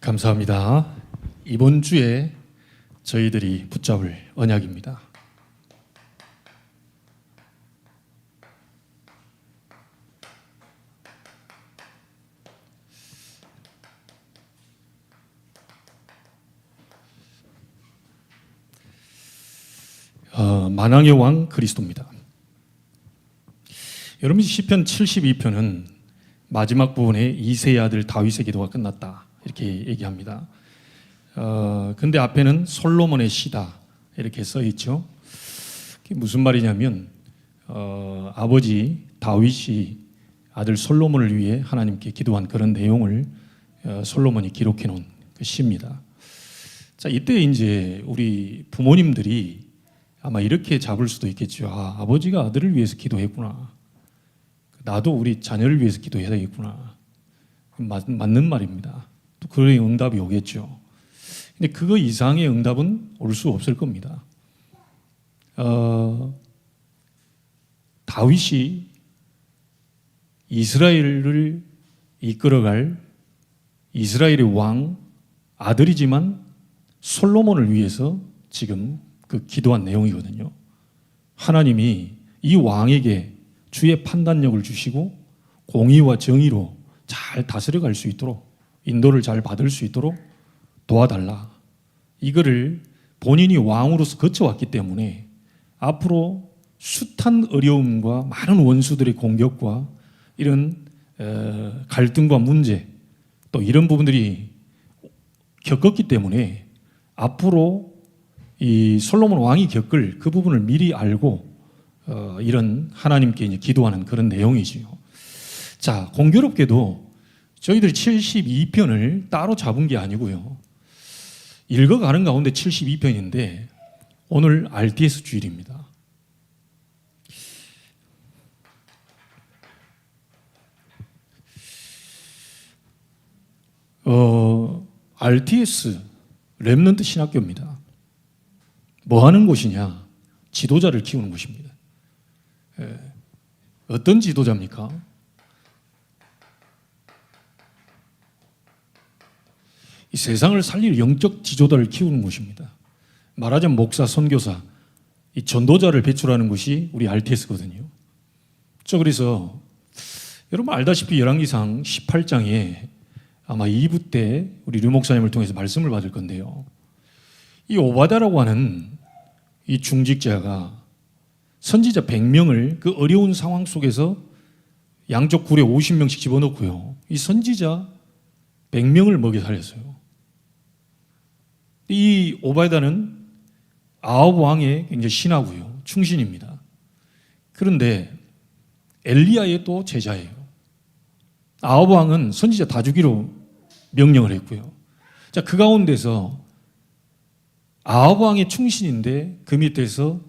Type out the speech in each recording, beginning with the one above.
감사합니다. 이번 주에 저희들이 붙잡을 언약입니다. 만왕의 왕 그리스도입니다. 여러분, 시편 72편은 마지막 부분에 이새의 아들 다윗의 기도가 끝났다 이렇게 얘기합니다. 근데 앞에는 솔로몬의 시다 이렇게 써 있죠. 그게 무슨 말이냐면 아버지 다윗이 아들 솔로몬을 위해 하나님께 기도한 그런 내용을 솔로몬이 기록해 놓은 그 시입니다. 자, 이때 이제 우리 부모님들이 아마 이렇게 잡을 수도 있겠죠. 아버지가 아들을 위해서 기도했구나. 나도 우리 자녀를 위해서 기도해야 되겠구나. 맞는 말입니다. 또 그런 응답이 오겠죠. 근데 그거 이상의 응답은 올 수 없을 겁니다. 다윗이 이스라엘을 이끌어갈 이스라엘의 왕 아들이지만 솔로몬을 위해서 지금 그 기도한 내용이거든요. 하나님이 이 왕에게 주의 판단력을 주시고 공의와 정의로 잘 다스려갈 수 있도록 인도를 잘 받을 수 있도록 도와달라. 이거를 본인이 왕으로서 거쳐왔기 때문에 앞으로 숱한 어려움과 많은 원수들의 공격과 이런 갈등과 문제 또 이런 부분들이 겪었기 때문에 앞으로 이 솔로몬 왕이 겪을 그 부분을 미리 알고 이런 하나님께 이제 기도하는 그런 내용이지요. 자, 공교롭게도 저희들이 72편을 따로 잡은 게 아니고요. 읽어가는 가운데 72편인데 오늘 RTS 주일입니다. RTS 렘넌트 신학교입니다. 뭐 하는 곳이냐? 지도자를 키우는 곳입니다. 어떤 지도자입니까? 이 세상을 살릴 영적 지도자를 키우는 곳입니다. 말하자면 목사, 선교사, 이 전도자를 배출하는 곳이 우리 RTS거든요. 그래서 여러분 알다시피 열왕기상 18장에 아마 2부 때 우리 류 목사님을 통해서 말씀을 받을 건데요. 이 오바다라고 하는 이 중직자가 선지자 100명을 그 어려운 상황 속에서 양쪽 굴에 50명씩 집어넣고요. 이 선지자 100명을 먹여 살렸어요. 이 오바다는 아합 왕의 굉장히 신하고요. 충신입니다. 그런데 엘리야의 또 제자예요. 아합 왕은 선지자 다 죽이로 명령을 했고요. 자, 그 가운데서 아합 왕의 충신인데 그 밑에서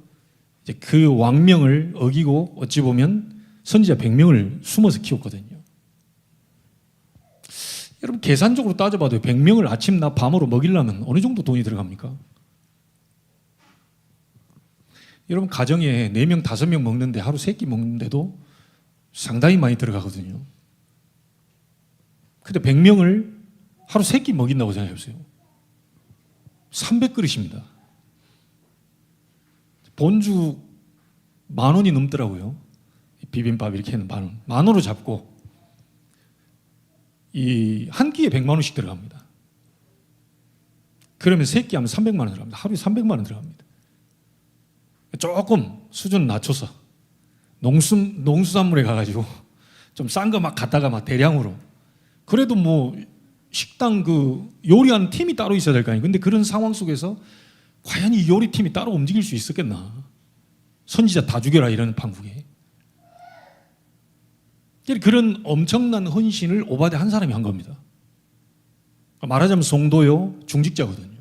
이제 그 왕명을 어기고 어찌 보면 선지자 100명을 숨어서 키웠거든요. 여러분 계산적으로 따져봐도 100명을 아침, 낮, 밤으로 먹이려면 어느 정도 돈이 들어갑니까? 여러분 가정에 4명, 5명 먹는데 하루 3끼 먹는데도 상당히 많이 들어가거든요. 근데 100명을 하루 3끼 먹인다고 생각해보세요. 300그릇입니다. 본주 10,000원이 넘더라고요. 비빔밥 이렇게 하는 10,000원. 10,000원으로 잡고 이 한 끼에 100만 원씩 들어갑니다. 그러면 3끼 하면 300만 원 들어갑니다. 하루에 300만 원 들어갑니다. 조금 수준 낮춰서 농수산물에 가가지고 좀 싼 거 막 갖다가 막 대량으로 그래도 뭐 식당 그 요리하는 팀이 따로 있어야 될 거 아니에요. 근데 그런 상황 속에서 과연 이 요리팀이 따로 움직일 수 있었겠나? 선지자 다 죽여라 이런 판국에. 그런 엄청난 헌신을 오바댜 한 사람이 한 겁니다. 말하자면 송도요 중직자거든요.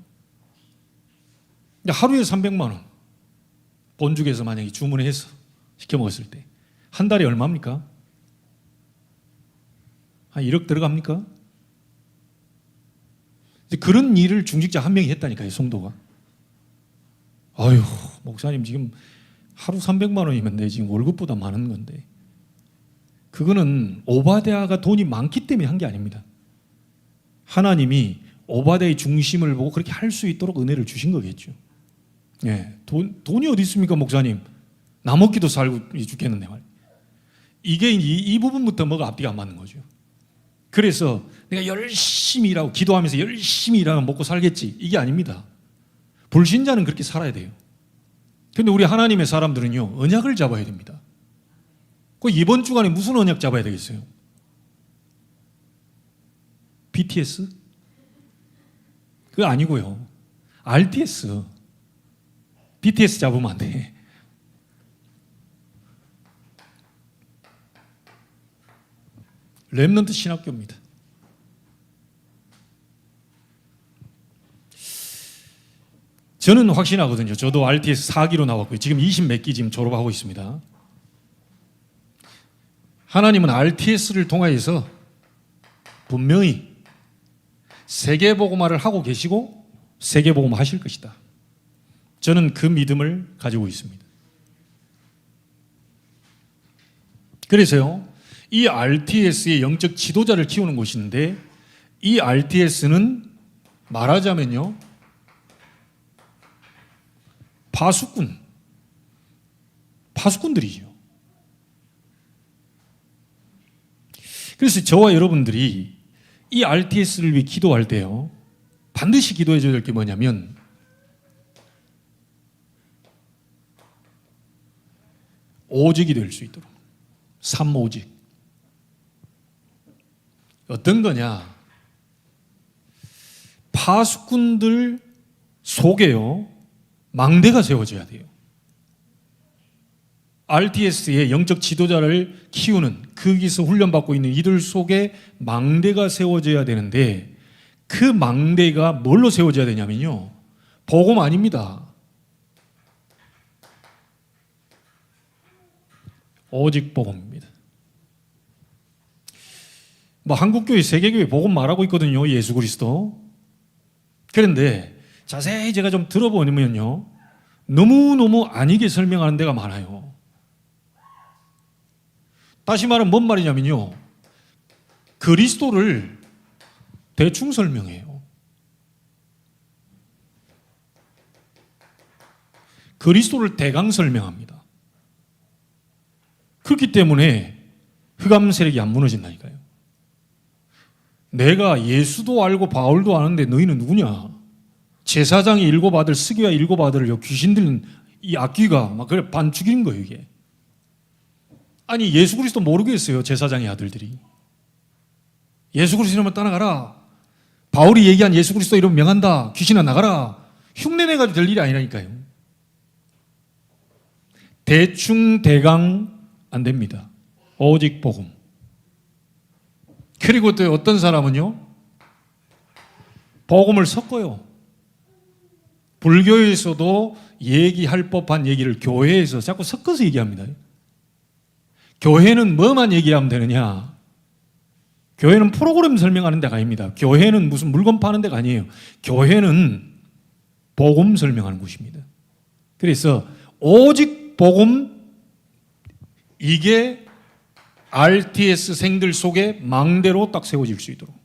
하루에 300만 원 본죽에서 만약에 주문해서 시켜 먹었을 때 한 달에 얼마입니까? 한 1억 들어갑니까? 그런 일을 중직자 한 명이 했다니까요, 송도가. 아유, 목사님 지금 하루 300만 원이면 내 지금 월급보다 많은 건데. 그거는 오바댜가 돈이 많기 때문에 한 게 아닙니다. 하나님이 오바데의 중심을 보고 그렇게 할 수 있도록 은혜를 주신 거겠죠. 예, 돈이 어디 있습니까, 목사님? 나 먹기도 살고 죽겠는데 말이에요. 이게 이 부분부터 뭐가 앞뒤가 안 맞는 거죠. 그래서 내가 열심히 일하고 기도하면서 열심히 일하면 먹고 살겠지, 이게 아닙니다. 불신자는 그렇게 살아야 돼요. 근데 우리 하나님의 사람들은요, 언약을 잡아야 됩니다. 그 이번 주간에 무슨 언약 잡아야 되겠어요? BTS? 그거 아니고요. RTS. BTS 잡으면 안 돼. 렘넌트 신학교입니다. 저는 확신하거든요. 저도 RTS 4기로 나왔고요. 지금 20몇 기 지금 졸업하고 있습니다. 하나님은 RTS를 통하여서 분명히 세계복음화를 하고 계시고 세계복음화 하실 것이다. 저는 그 믿음을 가지고 있습니다. 그래서요, 이 RTS의 영적 지도자를 키우는 곳인데, 이 RTS는 말하자면요, 파수꾼들이죠. 그래서 저와 여러분들이 이 RTS를 위해 기도할 때요, 반드시 기도해 줘야 될 게 뭐냐면, 오직이 될 수 있도록. 3오직. 어떤 거냐? 파수꾼들 속에요, 망대가 세워져야 돼요. RTS의 영적 지도자를 키우는, 거기서 훈련받고 있는 이들 속에 망대가 세워져야 되는데, 그 망대가 뭘로 세워져야 되냐면요, 복음 아닙니다. 오직 복음입니다. 뭐 한국교회, 세계교회 복음 말하고 있거든요, 예수 그리스도. 그런데 자세히 제가 좀 들어보면요, 너무너무 아니게 설명하는 데가 많아요. 다시 말하면 뭔 말이냐면요, 그리스도를 대충 설명해요. 그리스도를 대강 설명합니다. 그렇기 때문에 흑암 세력이 안 무너진다니까요. 내가 예수도 알고 바울도 아는데 너희는 누구냐? 제사장이 7 아들, 스기야 7 아들을 귀신 들린 이 악귀가 막 그래 반 죽인 거예요, 이게. 아니, 예수 그리스도 모르겠어요, 제사장의 아들들이. 예수 그리스도 이러면 떠나가라. 바울이 얘기한 예수 그리스도 이러면 명한다. 귀신아 나가라. 흉내내가지고 될 일이 아니라니까요. 대충 대강 안 됩니다. 오직 복음. 그리고 또 어떤 사람은요, 복음을 섞어요. 불교에서도 얘기할 법한 얘기를 교회에서 자꾸 섞어서 얘기합니다. 교회는 뭐만 얘기하면 되느냐? 교회는 프로그램 설명하는 데가 아닙니다. 교회는 무슨 물건 파는 데가 아니에요. 교회는 복음 설명하는 곳입니다. 그래서 오직 복음, 이게 RTS 생들 속에 망대로 딱 세워질 수 있도록.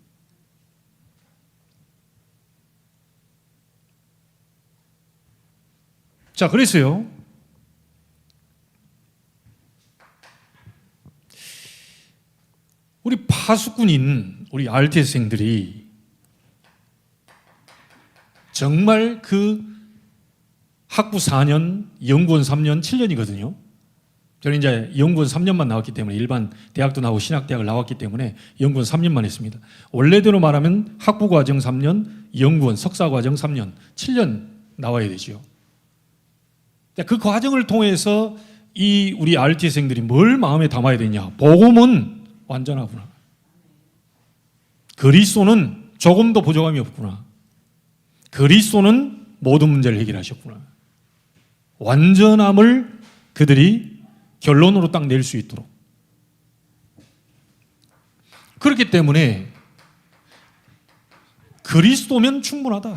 자, 그래서요, 우리 파수꾼인 우리 RTS생들이 정말 그 학부 4년, 연구원 3년, 7년이거든요. 저는 이제 연구원 3년만 나왔기 때문에, 일반 대학도 나오고 신학대학을 나왔기 때문에 연구원 3년만 했습니다. 원래대로 말하면 학부과정 3년, 연구원 석사과정 3년, 7년 나와야 되죠. 그 과정을 통해서 이 우리 RT생들이 뭘 마음에 담아야 되냐? 복음은 완전하구나. 그리스도는 조금도 부족함이 없구나. 그리스도는 모든 문제를 해결하셨구나. 완전함을 그들이 결론으로 딱 낼 수 있도록. 그렇기 때문에 그리스도면 충분하다.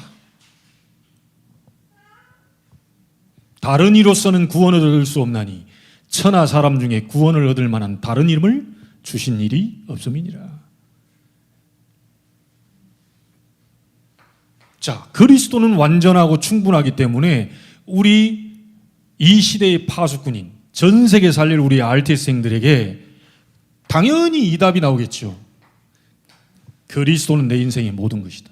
다른 이로서는 구원을 얻을 수 없나니 천하 사람 중에 구원을 얻을 만한 다른 이름을 주신 일이 없음이니라. 자, 그리스도는 완전하고 충분하기 때문에 우리 이 시대의 파수꾼인 전 세계 살릴 우리 RTS생들에게 당연히 이 답이 나오겠죠. 그리스도는 내 인생의 모든 것이다.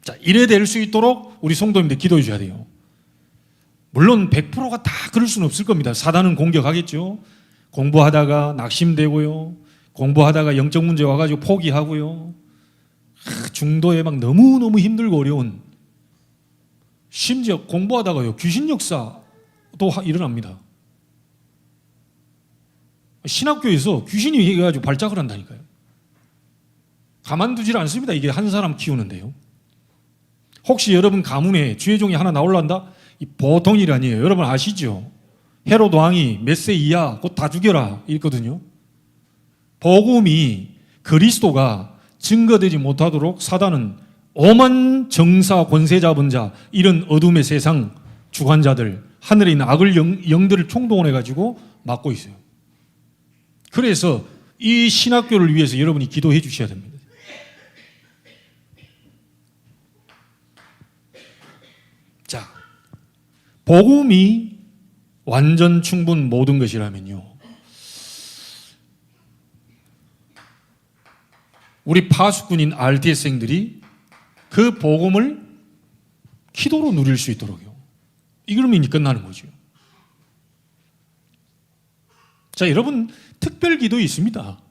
자, 이래 될 수 있도록 우리 성도님들 기도해 줘야 돼요. 물론 100%가 다 그럴 수는 없을 겁니다. 사단은 공격하겠죠. 공부하다가 낙심되고요. 공부하다가 영적 문제 와가지고 포기하고요. 중도에 막 너무너무 힘들고 어려운, 심지어 공부하다가요 귀신 역사도 일어납니다. 신학교에서 귀신이 해가지고 발작을 한다니까요. 가만두질 않습니다. 이게 한 사람 키우는데요. 혹시 여러분 가문에 주의 종이 하나 나올란다? 이 보통 일 아니에요. 여러분 아시죠? 헤롯 왕이 몇 세 이하 곧 다 죽여라 이랬거든요. 복음이 그리스도가 증거되지 못하도록 사단은 오만 정사 권세 잡은 자, 이런 어둠의 세상 주관자들, 하늘에 있는 악을 영들을 총동원해 가지고 막고 있어요. 그래서 이 신학교를 위해서 여러분이 기도해 주셔야 됩니다. 자, 복음이 완전 충분 모든 것이라면요, 우리 파수꾼인 RTS생들이 그 복음을 기도로 누릴 수 있도록요. 이러면 끝나는 거죠. 자, 여러분 특별 기도 있습니다.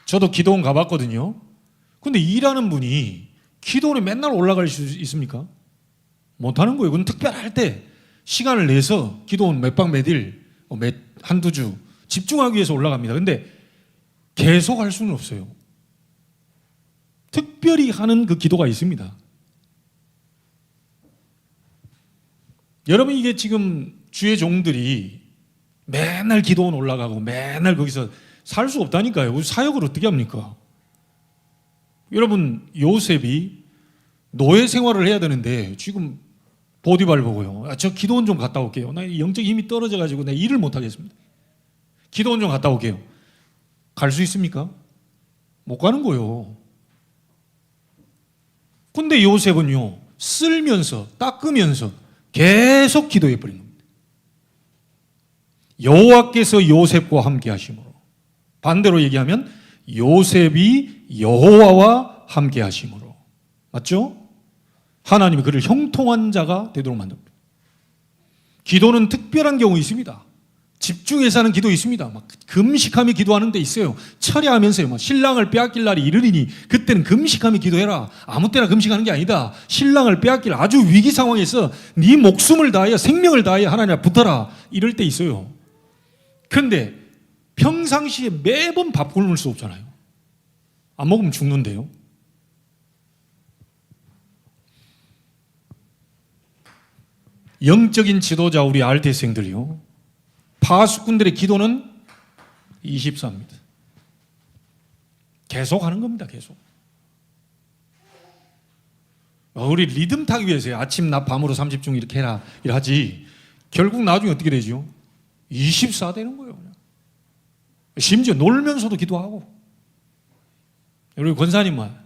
저도 기도원 가봤거든요. 근데 일하는 분이 기도원에 맨날 올라갈 수 있습니까? 못하는 거예요. 그건 특별할 때 시간을 내서 기도원 몇 박 몇일, 한두 주 집중하기 위해서 올라갑니다. 근데 계속 할 수는 없어요. 특별히 하는 그 기도가 있습니다. 여러분, 이게 지금 주의 종들이 맨날 기도원 올라가고 맨날 거기서 살 수 없다니까요. 사역을 어떻게 합니까? 여러분, 요셉이 노예 생활을 해야 되는데 지금 보디발 보고요, 저 기도원 좀 갔다 올게요. 나 영적 힘이 떨어져가지고 내 일을 못 하겠습니다. 기도원 좀 갔다 올게요. 갈 수 있습니까? 못 가는 거예요. 근데 요셉은요, 쓸면서 닦으면서 계속 기도해 버린 겁니다. 여호와께서 요셉과 함께 하심으로, 반대로 얘기하면 요셉이 여호와와 함께 하심으로, 맞죠? 하나님이 그를 형통한 자가 되도록 만듭니다. 기도는 특별한 경우 있습니다. 집중해서 하는 기도 있습니다. 막 금식하며 기도하는 데 있어요. 철야하면서요, 막 신랑을 빼앗길 날이 이르리니 그때는 금식하며 기도해라. 아무 때나 금식하는 게 아니다. 신랑을 빼앗길 아주 위기 상황에서 네 목숨을 다하여 생명을 다하여 하나님 앞에 붙어라. 이럴 때 있어요. 그런데 평상시에 매번 밥 굶을 수 없잖아요. 안 먹으면 죽는데요. 영적인 지도자 우리 RTS생들이요, 파수꾼들의 기도는 24입니다. 계속 하는 겁니다. 계속. 우리 리듬 타기 위해서요, 아침 낮 밤으로 30중 이렇게 해라 이러지, 결국 나중에 어떻게 되죠? 24 되는 거예요. 그냥. 심지어 놀면서도 기도하고. 우리 권사님만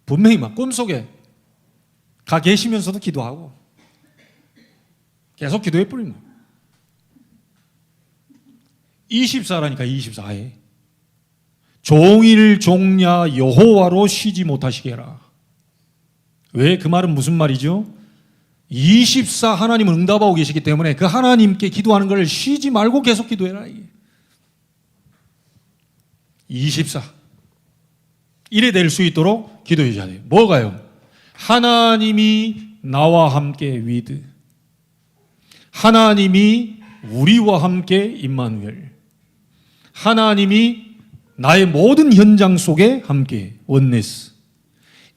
분명히 막 꿈속에 가 계시면서도 기도하고 계속 기도해 버린 거예요. 24라니까 24에 종일 종야 여호와로 쉬지 못하시게 해라. 왜? 그 말은 무슨 말이죠? 24 하나님은 응답하고 계시기 때문에 그 하나님께 기도하는 걸 쉬지 말고 계속 기도해라. 24 이래 될 수 있도록 기도해 줘야 돼요. 뭐가요? 하나님이 나와 함께 위드, 하나님이 우리와 함께 임마누엘, 하나님이 나의 모든 현장 속에 함께 원네스.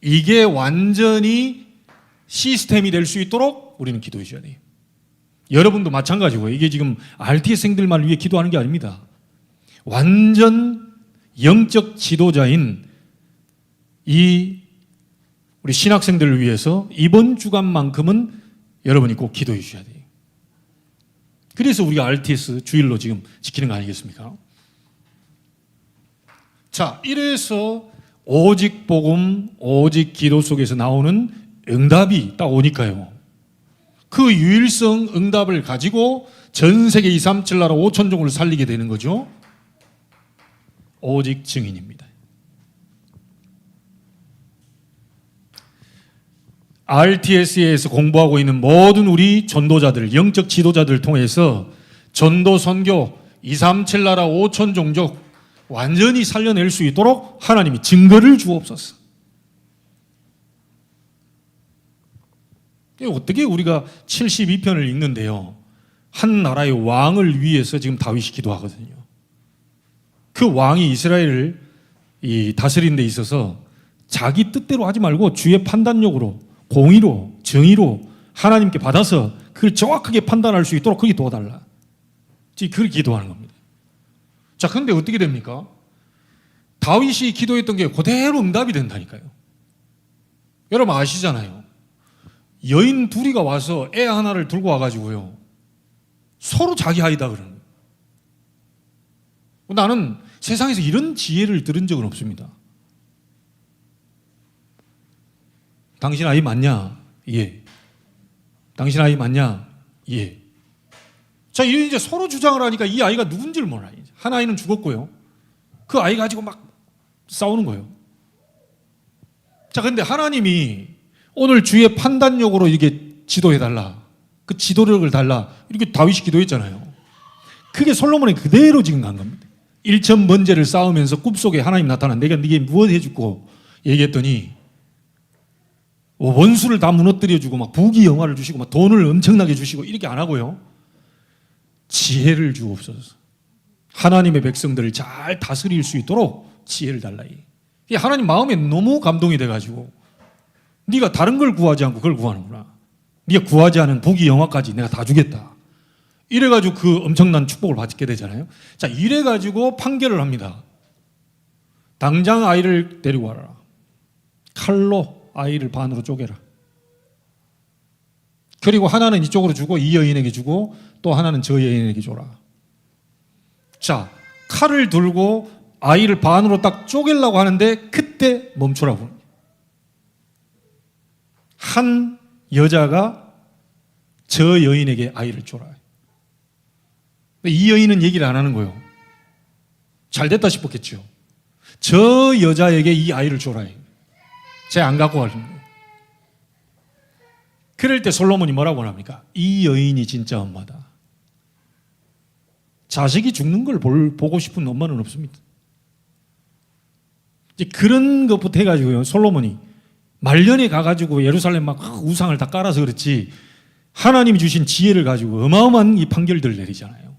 이게 완전히 시스템이 될 수 있도록 우리는 기도해 줘야 돼요. 여러분도 마찬가지고요. 이게 지금 RTS생들만 위해 기도하는 게 아닙니다. 완전 영적 지도자인 이 우리 신학생들을 위해서 이번 주간만큼은 여러분이 꼭 기도해 주셔야 돼요. 그래서 우리가 RTS 주일로 지금 지키는 거 아니겠습니까? 자, 이래서 오직 복음, 오직 기도 속에서 나오는 응답이 딱 오니까요. 그 유일성 응답을 가지고 전 세계 237 나라 5천종을 살리게 되는 거죠. 오직 증인입니다. RTS에서 공부하고 있는 모든 우리 전도자들, 영적 지도자들을 통해서 전도 선교 237 나라 5천 종족 완전히 살려낼 수 있도록 하나님이 증거를 주옵소서. 어떻게 우리가 72편을 읽는데요, 한 나라의 왕을 위해서 지금 다윗이 기도하거든요. 그 왕이 이스라엘을 다스리는 데 있어서 자기 뜻대로 하지 말고 주의 판단력으로, 공의로, 정의로 하나님께 받아서 그걸 정확하게 판단할 수 있도록 그렇게 도와달라. 그렇게 기도하는 겁니다. 자, 그런데 어떻게 됩니까? 다윗이 기도했던 게 그대로 응답이 된다니까요. 여러분 아시잖아요. 여인 둘이가 와서 애 하나를 들고 와가지고요, 서로 자기 아이다 그러는 거예요. 나는 세상에서 이런 지혜를 들은 적은 없습니다. 당신 아이 맞냐? 예. 당신 아이 맞냐? 예. 자, 이제 서로 주장을 하니까 이 아이가 누군지를 몰라요. 한 아이는 죽었고요. 그 아이 가지고 막 싸우는 거예요. 자, 근데 하나님이 오늘 주의 판단력으로 이게 지도해달라, 그 지도력을 달라, 이렇게 다윗이 기도했잖아요. 그게 솔로몬이 그대로 지금 간 겁니다. 일천번제를 쌓으면서 꿈속에 하나님 나타나 내가 네게 무엇 해주고 얘기했더니 원수를 다 무너뜨려주고 막 부귀영화를 주시고 막 돈을 엄청나게 주시고 이렇게 안 하고요, 지혜를 주옵소서. 하나님의 백성들을 잘 다스릴 수 있도록 지혜를 달라. 이게 하나님 마음에 너무 감동이 돼가지고 네가 다른 걸 구하지 않고 그걸 구하는구나. 네가 구하지 않은 부귀영화까지 내가 다 주겠다. 이래가지고 그 엄청난 축복을 받게 되잖아요. 자, 이래가지고 판결을 합니다. 당장 아이를 데리고 와라. 칼로 아이를 반으로 쪼개라. 그리고 하나는 이쪽으로 주고 이 여인에게 주고 또 하나는 저 여인에게 줘라. 자, 칼을 들고 아이를 반으로 딱 쪼개려고 하는데 그때 멈추라고. 한 여자가 저 여인에게 아이를 줘라. 이 여인은 얘기를 안 하는 거예요. 잘 됐다 싶었겠죠. 저 여자에게 이 아이를 줘라. 쟤 안 갖고 가는 거예요. 그럴 때 솔로몬이 뭐라고 합니까? 이 여인이 진짜 엄마다. 자식이 죽는 걸 보고 싶은 엄마는 없습니다. 이제 그런 것부터 해가지고요, 솔로몬이 말년에 가가지고 예루살렘 막 우상을 다 깔아서 그렇지 하나님이 주신 지혜를 가지고 어마어마한 이 판결들을 내리잖아요.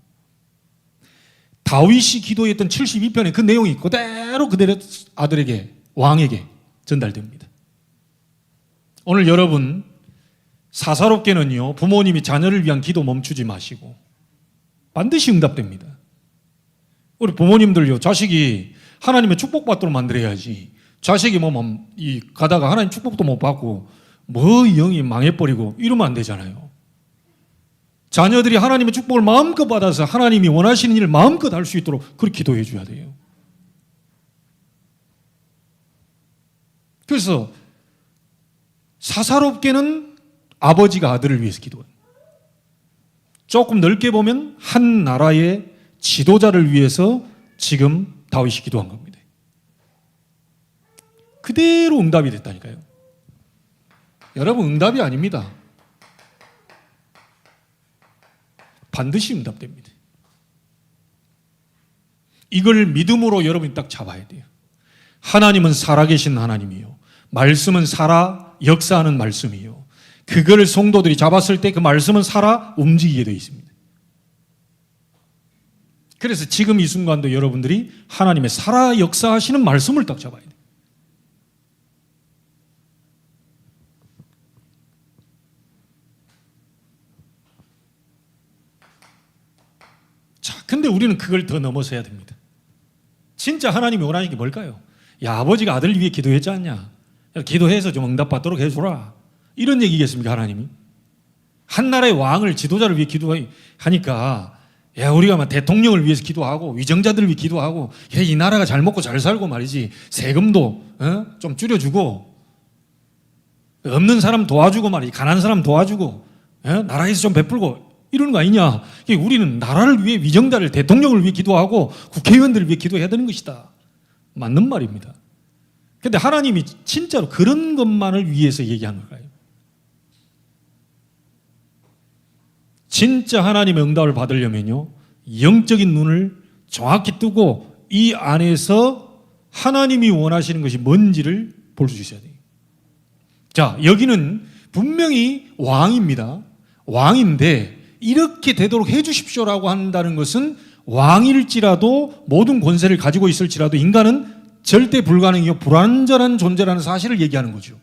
다윗이 기도했던 72편의 그 내용이 그대로 아들에게, 왕에게 전달됩니다. 오늘 여러분 사사롭게는요, 부모님이 자녀를 위한 기도 멈추지 마시고 반드시 응답됩니다. 우리 부모님들요, 자식이 하나님의 축복받도록 만들어야지. 자식이 가다가 하나님 축복도 못 받고 영이 망해버리고 이러면 안 되잖아요. 자녀들이 하나님의 축복을 마음껏 받아서 하나님이 원하시는 일을 마음껏 할 수 있도록 그렇게 기도해 줘야 돼요. 그래서 사사롭게는 아버지가 아들을 위해서 기도해요. 조금 넓게 보면 한 나라의 지도자를 위해서 지금 다윗이 기도한 겁니다. 그대로 응답이 됐다니까요. 여러분, 응답이 아닙니다. 반드시 응답됩니다. 이걸 믿음으로 여러분이 딱 잡아야 돼요. 하나님은 살아계신 하나님이요, 말씀은 살아 역사하는 말씀이요, 그걸 성도들이 잡았을 때 그 말씀은 살아 움직이게 되어 있습니다. 그래서 지금 이 순간도 여러분들이 하나님의 살아 역사하시는 말씀을 딱 잡아야 돼요. 자, 근데 우리는 그걸 더 넘어서야 됩니다. 진짜 하나님이 원하는 게 뭘까요? 야, 아버지가 아들을 위해 기도했지 않냐? 기도해서 좀 응답받도록 해줘라. 이런 얘기겠습니까, 하나님이? 한 나라의 왕을, 지도자를 위해 기도하니까 야, 우리가 막 대통령을 위해서 기도하고 위정자들을 위해 기도하고, 야, 이 나라가 잘 먹고 잘 살고 말이지, 세금도 좀 줄여주고, 없는 사람 도와주고 말이지, 가난한 사람 도와주고, 나라에서 좀 베풀고 이러는 거 아니냐. 우리는 나라를 위해 위정자를, 대통령을 위해 기도하고 국회의원들을 위해 기도해야 되는 것이다. 맞는 말입니다. 근데 하나님이 진짜로 그런 것만을 위해서 얘기하는 걸까요? 진짜 하나님의 응답을 받으려면요, 영적인 눈을 정확히 뜨고 이 안에서 하나님이 원하시는 것이 뭔지를 볼 수 있어야 돼요. 자, 여기는 분명히 왕입니다. 왕인데 이렇게 되도록 해주십시오라고 한다는 것은 왕일지라도 모든 권세를 가지고 있을지라도 인간은 절대 불가능이요 불완전한 존재라는 사실을 얘기하는 거죠.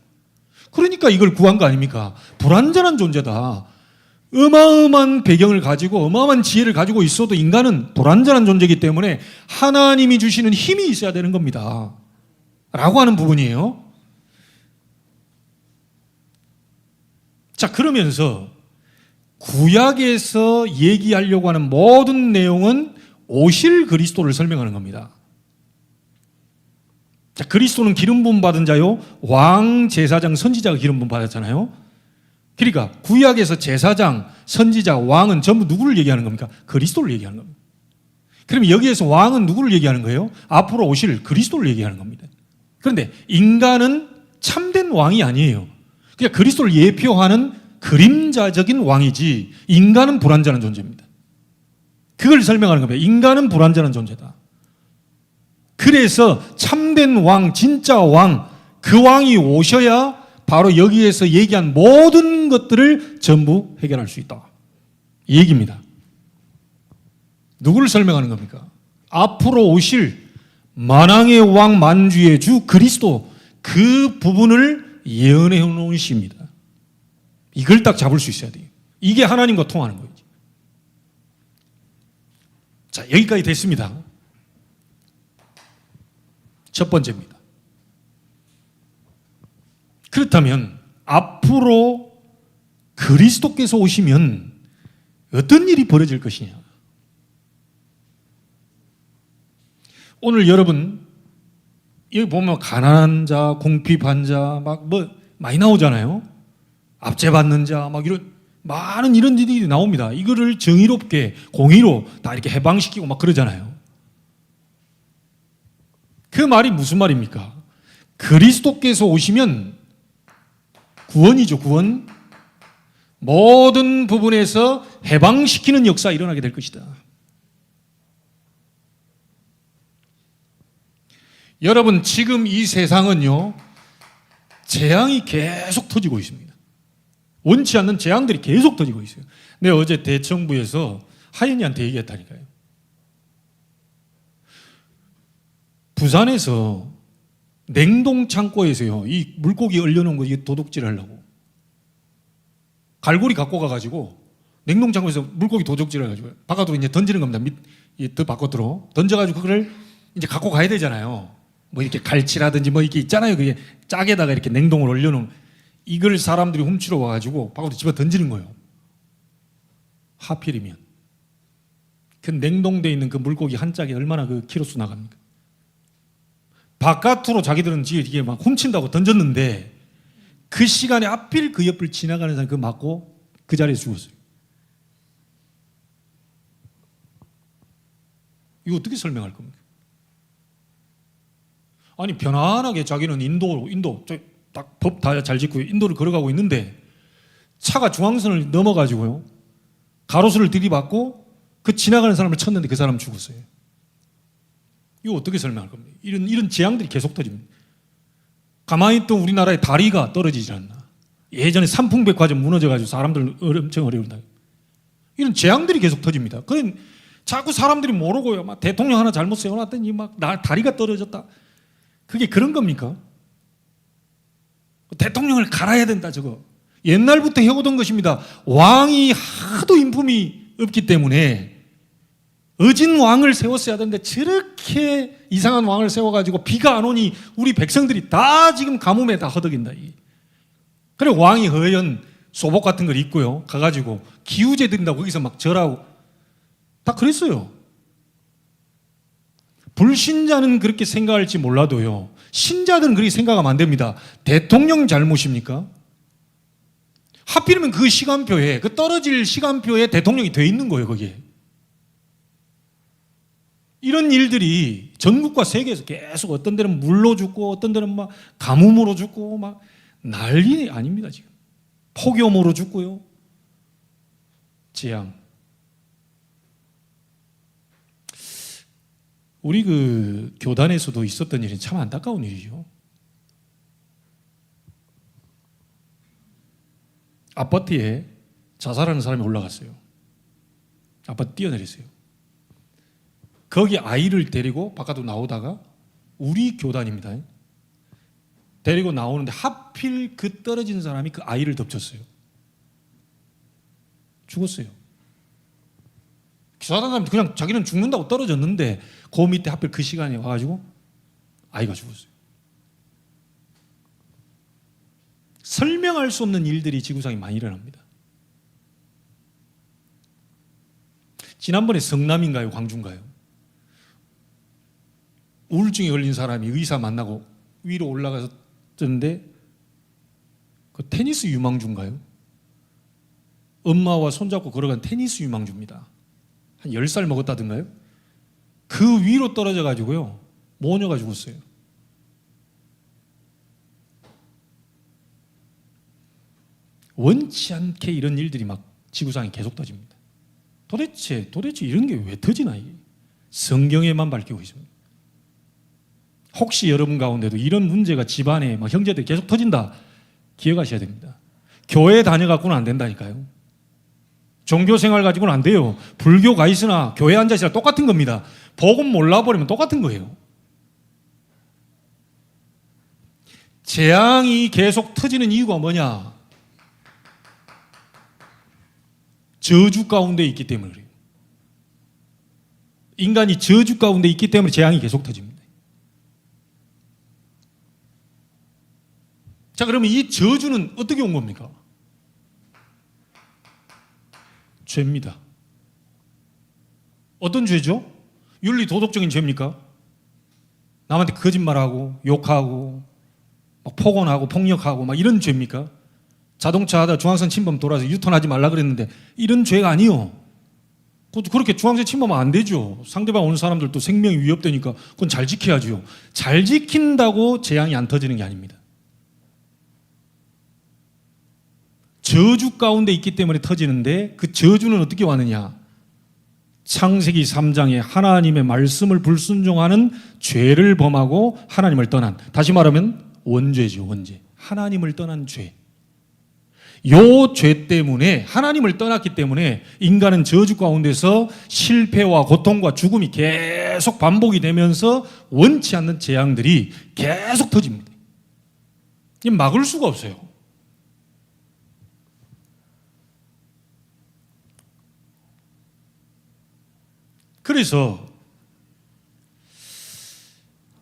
그러니까 이걸 구한 거 아닙니까? 불완전한 존재다. 어마어마한 배경을 가지고 어마어마한 지혜를 가지고 있어도 인간은 불완전한 존재이기 때문에 하나님이 주시는 힘이 있어야 되는 겁니다. 라고 하는 부분이에요. 자, 그러면서 구약에서 얘기하려고 하는 모든 내용은 오실 그리스도를 설명하는 겁니다. 자, 그리스도는 기름 부음 받은 자요, 왕, 제사장, 선지자가 기름 부음 받았잖아요. 그러니까 구약에서 제사장, 선지자, 왕은 전부 누구를 얘기하는 겁니까? 그리스도를 얘기하는 겁니다. 그럼 여기에서 왕은 누구를 얘기하는 거예요? 앞으로 오실 그리스도를 얘기하는 겁니다. 그런데 인간은 참된 왕이 아니에요. 그냥 그리스도를 예표하는 그림자적인 왕이지 인간은 불완전한 존재입니다. 그걸 설명하는 겁니다. 인간은 불완전한 존재다. 그래서 참된 왕, 진짜 왕, 그 왕이 오셔야 바로 여기에서 얘기한 모든 것들을 전부 해결할 수 있다. 이 얘기입니다. 누구를 설명하는 겁니까? 앞으로 오실 만왕의 왕, 만주의 주 그리스도, 그 부분을 예언해 놓은 시입니다. 이걸 딱 잡을 수 있어야 돼요. 이게 하나님과 통하는 거예요. 자, 여기까지 됐습니다. 첫 번째입니다. 그렇다면 앞으로 그리스도께서 오시면 어떤 일이 벌어질 것이냐? 오늘 여러분 여기 보면 가난한 자, 궁핍한 자 막 많이 나오잖아요. 압제받는 자 막 이런 많은 이런 일들이 나옵니다. 이거를 정의롭게 공의로 다 이렇게 해방시키고 막 그러잖아요. 그 말이 무슨 말입니까? 그리스도께서 오시면 구원이죠, 구원. 모든 부분에서 해방시키는 역사가 일어나게 될 것이다. 여러분, 지금 이 세상은요, 재앙이 계속 터지고 있습니다. 원치 않는 재앙들이 계속 터지고 있어요. 내가 어제 대청부에서 하연이한테 얘기했다니까요. 부산에서 냉동 창고에서요, 이 물고기 얼려놓은 거 도둑질 하려고 갈고리 갖고 가가지고 냉동 창고에서 물고기 도둑질 해가지고 바깥으로 이제 던지는 겁니다. 더 바깥으로 던져가지고 그걸 이제 갖고 가야 되잖아요. 뭐 이렇게 갈치라든지 뭐 이렇게 있잖아요. 그게 짝에다가 이렇게 냉동을 얼려놓은 이걸 사람들이 훔치러 와가지고 바깥으로 집어 던지는 거예요. 하필이면 그 냉동되어 있는 그 물고기 한 짝이 얼마나 그 키로수 나갑니까? 바깥으로 자기들은 이게 막 훔친다고 던졌는데 그 시간에 하필 그 옆을 지나가는 사람이 그 맞고 그 자리에 죽었어요. 이거 어떻게 설명할 겁니까? 아니, 편안하게 자기는 인도 딱 법 다 잘 짓고 인도를 걸어가고 있는데 차가 중앙선을 넘어가지고요, 가로수를 들이받고 그 지나가는 사람을 쳤는데 그 사람 죽었어요. 이거 어떻게 설명할 겁니까? 이런 재앙들이 계속 터집니다. 가만히 있던 우리나라의 다리가 떨어지지 않나. 예전에 삼풍백화점 무너져가지고 사람들 엄청 어려운다. 이런 재앙들이 계속 터집니다. 그건 자꾸 사람들이 모르고요, 막 대통령 하나 잘못 세워놨더니 막 다리가 떨어졌다. 그게 그런 겁니까? 대통령을 갈아야 된다, 저거. 옛날부터 해오던 것입니다. 왕이 하도 인품이 없기 때문에 어진 왕을 세웠어야 되는데 저렇게 이상한 왕을 세워가지고 비가 안 오니 우리 백성들이 다 지금 가뭄에 다 허덕인다. 그리고 왕이 허연 소복 같은 걸 입고요, 가가지고 기우제 드린다고 거기서 막 절하고. 다 그랬어요. 불신자는 그렇게 생각할지 몰라도요, 신자들은 그렇게 생각하면 안 됩니다. 대통령 잘못입니까? 하필이면 그 시간표에, 그 떨어질 시간표에 대통령이 돼 있는 거예요, 거기에. 이런 일들이 전국과 세계에서 계속 어떤 데는 물로 죽고 어떤 데는 막 가뭄으로 죽고 막 난리 아닙니다, 지금. 폭염으로 죽고요. 재앙. 우리 그 교단에서도 있었던 일이 참 안타까운 일이죠. 아파트에 자살하는 사람이 올라갔어요. 아파트 뛰어내렸어요. 거기 아이를 데리고 바깥으로 나오다가 우리 교단입니다. 데리고 나오는데 하필 그 떨어진 사람이 그 아이를 덮쳤어요. 죽었어요. 기사하는 사람이 그냥 자기는 죽는다고 떨어졌는데 그 밑에 하필 그 시간에 와가지고 아이가 죽었어요. 설명할 수 없는 일들이 지구상에 많이 일어납니다. 지난번에 성남인가요? 광주인가요? 우울증에 걸린 사람이 의사 만나고 위로 올라가서 떴는데 그 테니스 유망주인가요? 엄마와 손잡고 걸어간 테니스 유망주입니다. 한 10살 먹었다던가요? 그 위로 떨어져 가지고요, 모녀가 죽었어요. 원치 않게 이런 일들이 막 지구상에 계속 터집니다. 도대체 이런 게 왜 터지나? 이게 성경에만 밝히고 있습니다. 혹시 여러분 가운데도 이런 문제가 집안에 막 형제들 계속 터진다, 기억하셔야 됩니다. 교회 다녀갖고는 안 된다니까요. 종교 생활 가지고는 안 돼요. 불교 가 있으나 교회 앉아 있으나 똑같은 겁니다. 복음 몰라버리면 똑같은 거예요. 재앙이 계속 터지는 이유가 뭐냐? 저주 가운데 있기 때문에 그래요. 인간이 저주 가운데 있기 때문에 재앙이 계속 터집니다. 자, 그러면 이 저주는 어떻게 온 겁니까? 죄입니다. 어떤 죄죠? 윤리 도덕적인 죄입니까? 남한테 거짓말하고 욕하고 막 폭언하고 폭력하고 막 이런 죄입니까? 자동차 하다 중앙선 침범 돌아서 유턴하지 말라 그랬는데 이런 죄가 아니요. 그렇게 중앙선 침범하면 안 되죠. 상대방 오는 사람들도 생명이 위협되니까 그건 잘 지켜야죠. 잘 지킨다고 재앙이 안 터지는 게 아닙니다. 저주 가운데 있기 때문에 터지는데 그 저주는 어떻게 왔느냐? 창세기 3장에 하나님의 말씀을 불순종하는 죄를 범하고 하나님을 떠난, 다시 말하면 원죄죠, 원죄. 하나님을 떠난 죄. 요 죄 때문에, 하나님을 떠났기 때문에 인간은 저주 가운데서 실패와 고통과 죽음이 계속 반복이 되면서 원치 않는 재앙들이 계속 터집니다. 막을 수가 없어요. 그래서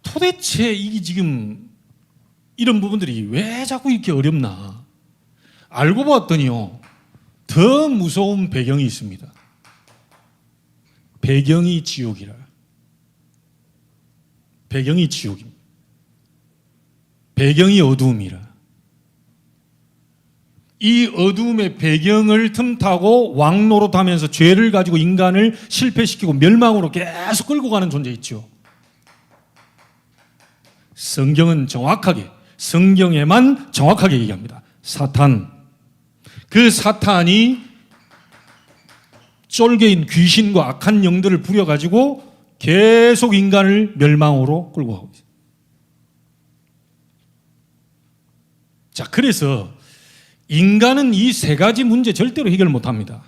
도대체 이게 지금 이런 부분들이 왜 자꾸 이렇게 어렵나? 알고 봤더니요, 더 무서운 배경이 있습니다. 배경이 지옥이라. 배경이 지옥입니다. 배경이 어두움이라. 이 어두움의 배경을 틈타고 왕노릇하면서 죄를 가지고 인간을 실패시키고 멸망으로 계속 끌고 가는 존재 있죠. 성경은 정확하게, 성경에만 정확하게 얘기합니다. 사탄. 그 사탄이 쫄개인 귀신과 악한 영들을 부려가지고 계속 인간을 멸망으로 끌고 가고 있어요. 자, 그래서 인간은 이 세 가지 문제 절대로 해결 못합니다.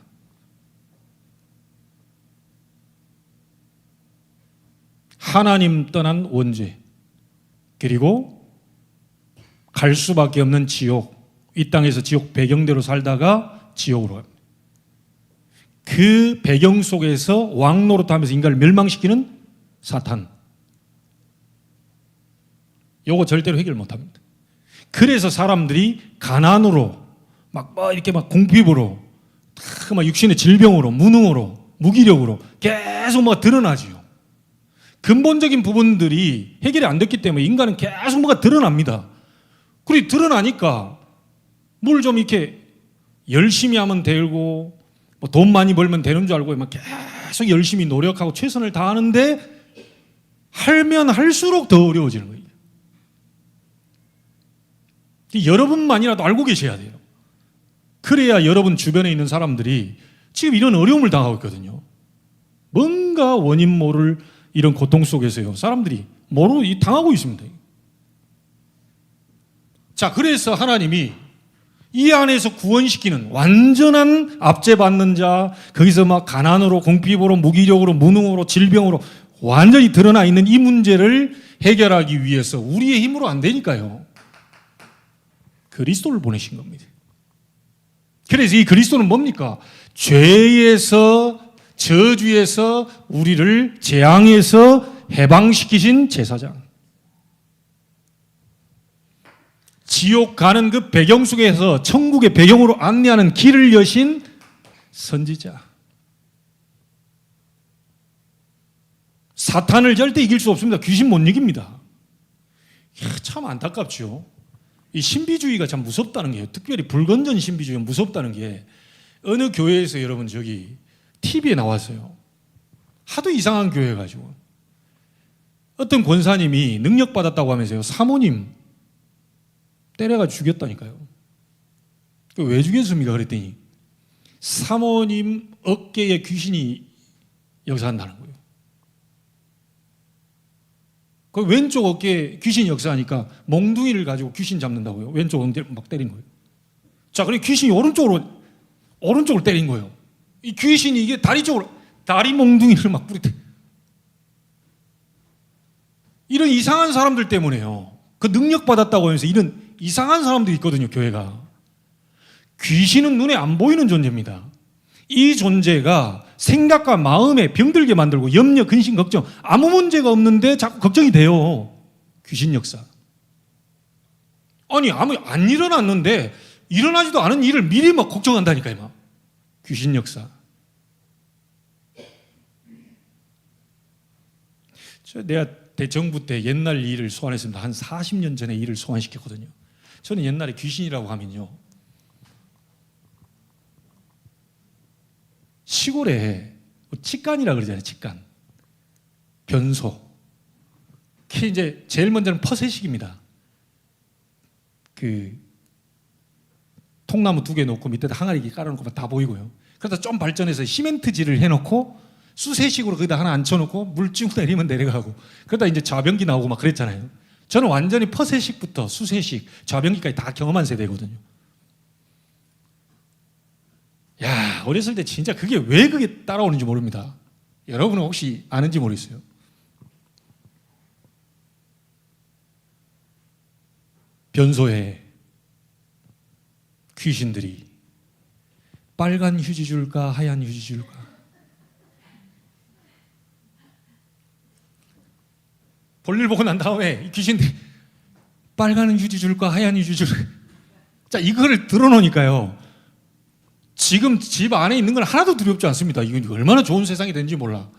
하나님 떠난 원죄, 그리고 갈 수밖에 없는 지옥, 이 땅에서 지옥 배경대로 살다가 지옥으로 갑니다. 그 배경 속에서 왕노릇하면서 인간을 멸망시키는 사탄, 요거 절대로 해결 못합니다. 그래서 사람들이 가난으로 이렇게 막 궁핍으로, 막 육신의 질병으로, 무능으로 무기력으로 계속 뭐가 드러나지요. 근본적인 부분들이 해결이 안 됐기 때문에 인간은 계속 뭐가 드러납니다. 그리고 드러나니까 뭘 좀 이렇게 열심히 하면 되고 뭐 돈 많이 벌면 되는 줄 알고 막 계속 열심히 노력하고 최선을 다하는데 하면 할수록 더 어려워지는 거예요. 여러분만이라도 알고 계셔야 돼요. 그래야 여러분 주변에 있는 사람들이 지금 이런 어려움을 당하고 있거든요. 뭔가 원인 모를 이런 고통 속에서요, 사람들이 당하고 있습니다. 자, 그래서 하나님이 이 안에서 구원시키는 완전한 압제받는 자, 거기서 막 가난으로, 공피보로, 무기력으로, 무능으로, 질병으로 완전히 드러나 있는 이 문제를 해결하기 위해서 우리의 힘으로 안 되니까요, 그리스도를 보내신 겁니다. 그래서 이 그리스도는 뭡니까? 죄에서, 저주에서 우리를 재앙에서 해방시키신 제사장. 지옥 가는 그 배경 속에서 천국의 배경으로 안내하는 길을 여신 선지자. 사탄을 절대 이길 수 없습니다. 귀신 못 이깁니다. 참 안타깝죠. 이 신비주의가 참 무섭다는 게, 특별히 불건전 신비주의가 무섭다는 게, 어느 교회에서 여러분 저기 TV에 나왔어요. 하도 이상한 교회 가지고 어떤 권사님이 능력 받았다고 하면서요, 사모님 때려가 죽였다니까요. 왜 죽였습니까? 그랬더니 사모님 어깨에 귀신이 역사한다는 거예요. 그 왼쪽 어깨에 귀신이 역사하니까 몽둥이를 가지고 귀신 잡는다고요. 왼쪽 엉덩이를 막 때린 거예요. 자, 그리고 귀신이 오른쪽을 때린 거예요. 이 귀신이 이게 다리 몽둥이를 막 뿌리대. 이런 이상한 사람들 때문에요. 그 능력 받았다고 하면서 이런 이상한 사람들이 있거든요, 교회가. 귀신은 눈에 안 보이는 존재입니다. 이 존재가 생각과 마음에 병들게 만들고 염려, 근심, 걱정, 아무 문제가 없는데 자꾸 걱정이 돼요. 귀신 역사. 아니, 안 일어났는데 일어나지도 않은 일을 미리 막 걱정한다니까요, 막. 귀신 역사. 내가 대정부 때 옛날 일을 소환했습니다. 한 40년 전에 일을 소환시켰거든요. 저는 옛날에 귀신이라고 하면요, 시골에 직간이라 그러잖아요. 직간, 변소. 그게 이제 제일 먼저는 퍼세식입니다. 그 통나무 2개 놓고 밑에다 항아리 깔아놓고 다 보이고요. 그러다 좀 발전해서 시멘트질을 해놓고 수세식으로 거기다 하나 앉혀놓고 물 쭉 내리면 내려가고, 그러다 이제 좌변기 나오고 막 그랬잖아요. 저는 완전히 퍼세식부터 수세식, 좌변기까지 다 경험한 세대거든요. 야, 어렸을 때 진짜 왜 그게 따라오는지 모릅니다. 여러분은 혹시 아는지 모르겠어요. 변소에 귀신들이 빨간 휴지 줄까 하얀 휴지 줄까, 볼일 보고 난 다음에 이 귀신들이 빨간 휴지 줄까 하얀 휴지 줄까, 자, 이거를 들어놓으니까요, 지금 집 안에 있는 건 하나도 두렵지 않습니다. 이건 얼마나 좋은 세상이 되는지 몰라.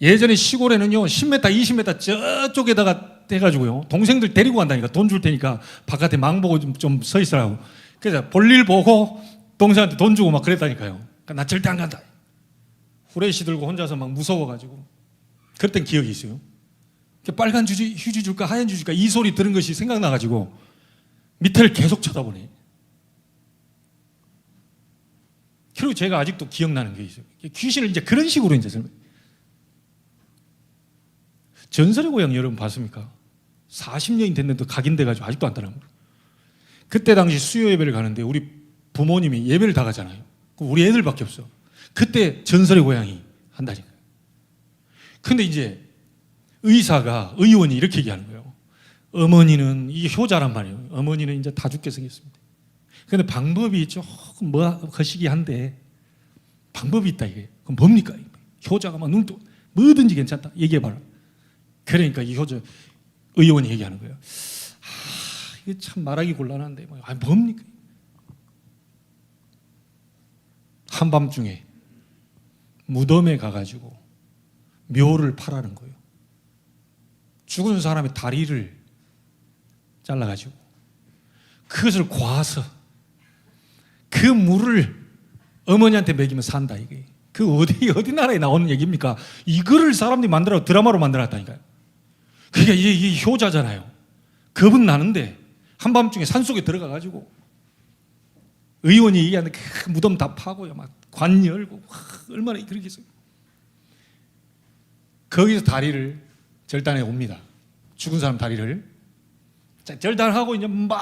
예전에 시골에는요, 10m, 20m 저쪽에다가 해가지고요, 동생들 데리고 간다니까. 돈 줄 테니까 바깥에 망 보고 좀 서 있으라고. 그래서 볼일 보고 동생한테 돈 주고 막 그랬다니까요. 그러니까 나 절대 안 간다. 후레쉬 들고 혼자서 막 무서워가지고 그랬던 기억이 있어요. 빨간 휴지 줄까 하얀 휴지 줄까 이 소리 들은 것이 생각나가지고 밑에를 계속 쳐다보네. 그리고 제가 아직도 기억나는 게 있어요. 귀신을 이제 그런 식으로 이제 전설의 고향 여러분 봤습니까? 40년이 됐는데도 각인돼가지고 아직도 안 따라합니다. 그때 당시 수요 예배를 가는데 우리 부모님이 예배를 다 가잖아요. 우리 애들밖에 없어. 그때 전설의 고향이 한다니까요. 근데 이제 의원이 이렇게 얘기하는 거예요. 어머니는, 이게 효자란 말이에요. 어머니는 이제 다 죽게 생겼습니다. 근데 방법이 조금 거시기한데 방법이 있다 이게. 그럼 뭡니까? 효자가 막 눈도 뭐든지 괜찮다 얘기해봐라. 그러니까 이 의원이 얘기하는 거예요. 이게 참 말하기 곤란한데 뭡니까? 한밤중에 무덤에 가가지고 묘를 파라는 거예요. 죽은 사람의 다리를 잘라가지고 그것을 과서 그 물을 어머니한테 먹이면 산다 이게. 그 어디 나라에 나오는 얘기입니까? 이거를 사람들이 만들어 드라마로 만들었다니까요. 그게 이 효자잖아요. 겁은 나는데 한밤중에 산속에 들어가가지고 의원이 얘기하는 그 무덤 다 파고요. 막 관 열고 얼마나 그렇게 했어요. 거기서 다리를 절단해 옵니다. 죽은 사람 다리를. 자, 절단하고 이제 막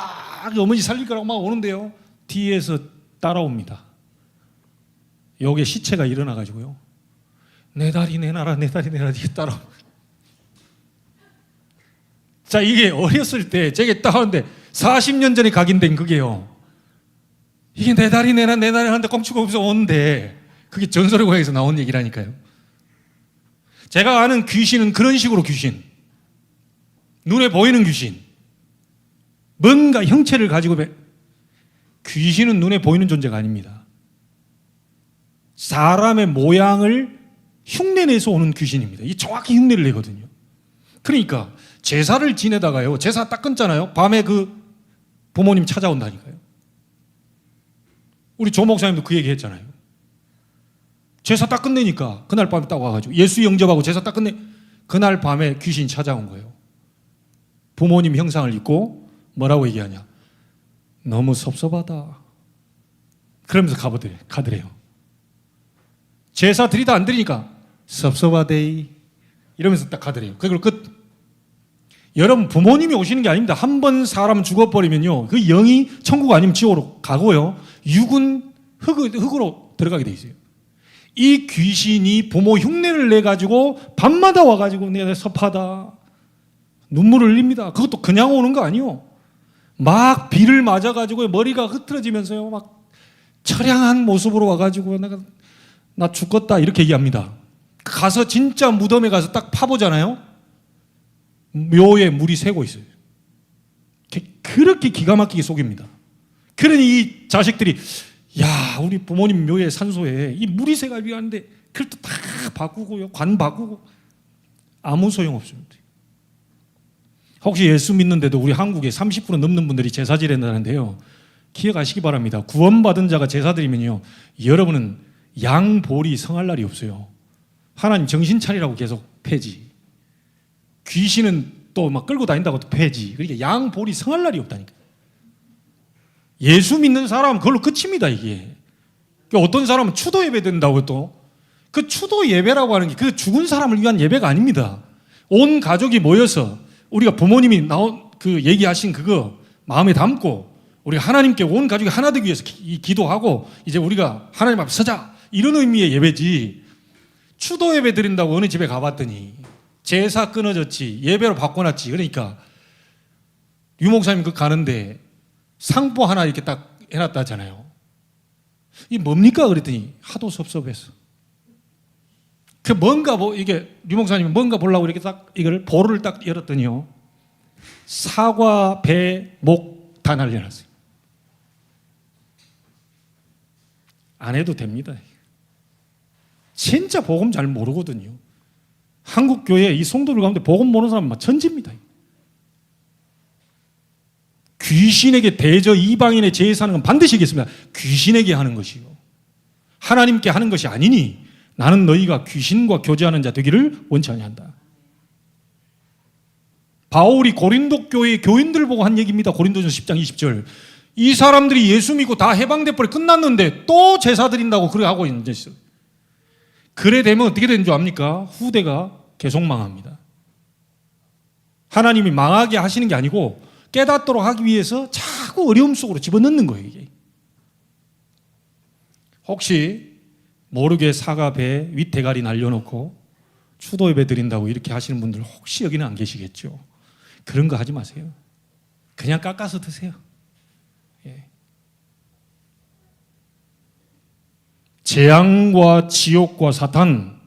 어머니 살릴 거라고 막 오는데요. 뒤에서 따라옵니다. 여기에 시체가 일어나가지고요. 내 다리 내놔라, 내 다리 내놔라, 이게 따라옵니다. 자, 이게 어렸을 때 제게 딱 하는데 40년 전에 각인된 그게요. 이게 내 다리 내놔, 내 다리 하는데 꽁치가 없어 오는데 그게 전설의 고향에서 나온 얘기라니까요. 제가 아는 귀신은 그런 식으로 귀신. 눈에 보이는 귀신. 뭔가 형체를 가지고 귀신은 눈에 보이는 존재가 아닙니다. 사람의 모양을 흉내내서 오는 귀신입니다. 이 정확히 흉내를 내거든요. 그러니까 제사를 지내다가요. 제사 딱 끊잖아요. 밤에 그 부모님 찾아온다니까요. 우리 조 목사님도 그 얘기 했잖아요. 제사 딱 끝내니까 그날 밤에 딱 와가지고 예수 영접하고 제사 딱 끝내 그날 밤에 귀신이 찾아온 거예요. 부모님 형상을 입고 뭐라고 얘기하냐. 너무 섭섭하다. 그러면서 가더래요. 제사 드리다 안 드리니까 섭섭하데이 이러면서 딱 가더래요. 그리고 끝. 여러분 부모님이 오시는 게 아닙니다. 한 번 사람 죽어버리면요. 그 영이 천국 아니면 지옥으로 가고요. 육은 흙으로 들어가게 돼 있어요. 이 귀신이 부모 흉내를 내가지고 밤마다 와가지고 내가 섭하다. 눈물을 흘립니다. 그것도 그냥 오는 거 아니요. 막 비를 맞아가지고 머리가 흐트러지면서요. 막 처량한 모습으로 와가지고 나 죽겠다 이렇게 얘기합니다. 가서 진짜 무덤에 가서 딱 파보잖아요. 묘에 물이 새고 있어요. 그렇게 기가 막히게 속입니다. 그러니 이 자식들이 야 우리 부모님 묘에 산소에 이 물이 새가 위한데 그걸 또 다 바꾸고요. 관 바꾸고 아무 소용없습니다. 혹시 예수 믿는데도 우리 한국에 30% 넘는 분들이 제사 지낸다는데요. 기억하시기 바랍니다. 구원받은 자가 제사 드리면요. 여러분은 양볼이 성할 날이 없어요. 하나님 정신 차리라고 계속 패지. 귀신은 또 막 끌고 다닌다고 또 패지. 그러니까 양볼이 성할 날이 없다니까. 예수 믿는 사람은 그걸로 끝입니다, 이게. 어떤 사람은 추도 예배 된다고 또. 그 추도 예배라고 하는 게 그 죽은 사람을 위한 예배가 아닙니다. 온 가족이 모여서 우리가 부모님이 그 얘기하신 그거 마음에 담고 우리가 하나님께 온 가족이 하나 되기 위해서 기도하고 이제 우리가 하나님 앞에 서자. 이런 의미의 예배지. 추도 예배 드린다고 어느 집에 가봤더니 제사 끊어졌지. 예배로 바꿔놨지. 그러니까 유 목사님 그 가는데 상포 하나 이렇게 딱 해놨다잖아요. 이게 뭡니까? 그랬더니 하도 섭섭해서. 그 뭔가 이게 유 목사님이 뭔가 보려고 이렇게 딱 이걸 볼을 딱 열었더니요. 사과, 배, 목 다 날려놨어요. 안 해도 됩니다. 진짜 복음 잘 모르거든요. 한국 교회 이 성도들 가운데 복음 모르는 사람은 천지입니다. 귀신에게 대저 이방인의 제사하는 건 반드시 있겠습니다. 귀신에게 하는 것이요. 하나님께 하는 것이 아니니 나는 너희가 귀신과 교제하는 자 되기를 원치 아니한다. 바울이 고린도 교회의 교인들 보고 한 얘기입니다. 고린도전서 10장 20절. 이 사람들이 예수 믿고 다 해방돼 버려 끝났는데 또 제사 드린다고 그래 하고 있는 데 있어요. 그래 되면 어떻게 되는 줄 압니까? 후대가 계속 망합니다. 하나님이 망하게 하시는 게 아니고 깨닫도록 하기 위해서 자꾸 어려움 속으로 집어넣는 거예요, 이게. 혹시 모르게 사과, 배, 윗대가리 날려놓고 추도 예배 드린다고 이렇게 하시는 분들 혹시 여기는 안 계시겠죠? 그런 거 하지 마세요. 그냥 깎아서 드세요. 예. 재앙과 지옥과 사탄,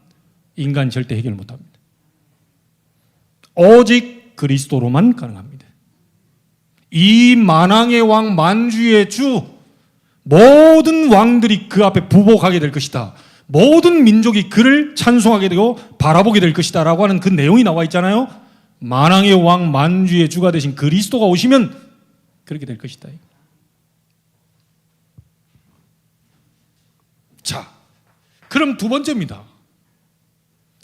인간 절대 해결 못합니다. 오직 그리스도로만 가능합니다. 이 만왕의 왕, 만주의 주, 모든 왕들이 그 앞에 부복하게 될 것이다. 모든 민족이 그를 찬송하게 되고 바라보게 될 것이다 라고 하는 그 내용이 나와 있잖아요. 만왕의 왕 만주의 주가 되신 그리스도가 오시면 그렇게 될 것이다. 자, 그럼 두 번째입니다.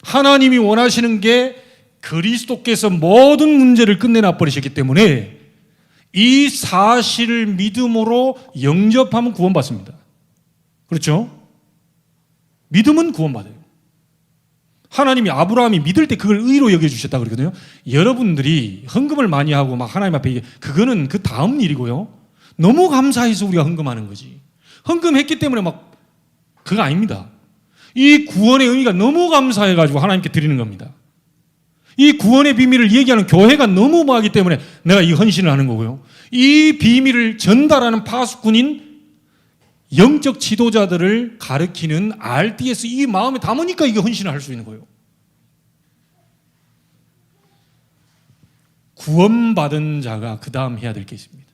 하나님이 원하시는 게 그리스도께서 모든 문제를 끝내놔 버리셨기 때문에 이 사실을 믿음으로 영접하면 구원받습니다. 그렇죠? 믿음은 구원받아요. 하나님이 아브라함이 믿을 때 그걸 의로 여겨주셨다 그러거든요. 여러분들이 헌금을 많이 하고 막 하나님 앞에 그거는 그 다음 일이고요. 너무 감사해서 우리가 헌금하는 거지. 헌금했기 때문에 막 그거 아닙니다. 이 구원의 의미가 너무 감사해가지고 하나님께 드리는 겁니다. 이 구원의 비밀을 얘기하는 교회가 너무 뭐하기 때문에 내가 이 헌신을 하는 거고요. 이 비밀을 전달하는 파수꾼인 영적 지도자들을 가르치는 RDS 이 마음에 담으니까 이게 헌신을 할 수 있는 거예요. 구원받은 자가 그 다음 해야 될 게 있습니다.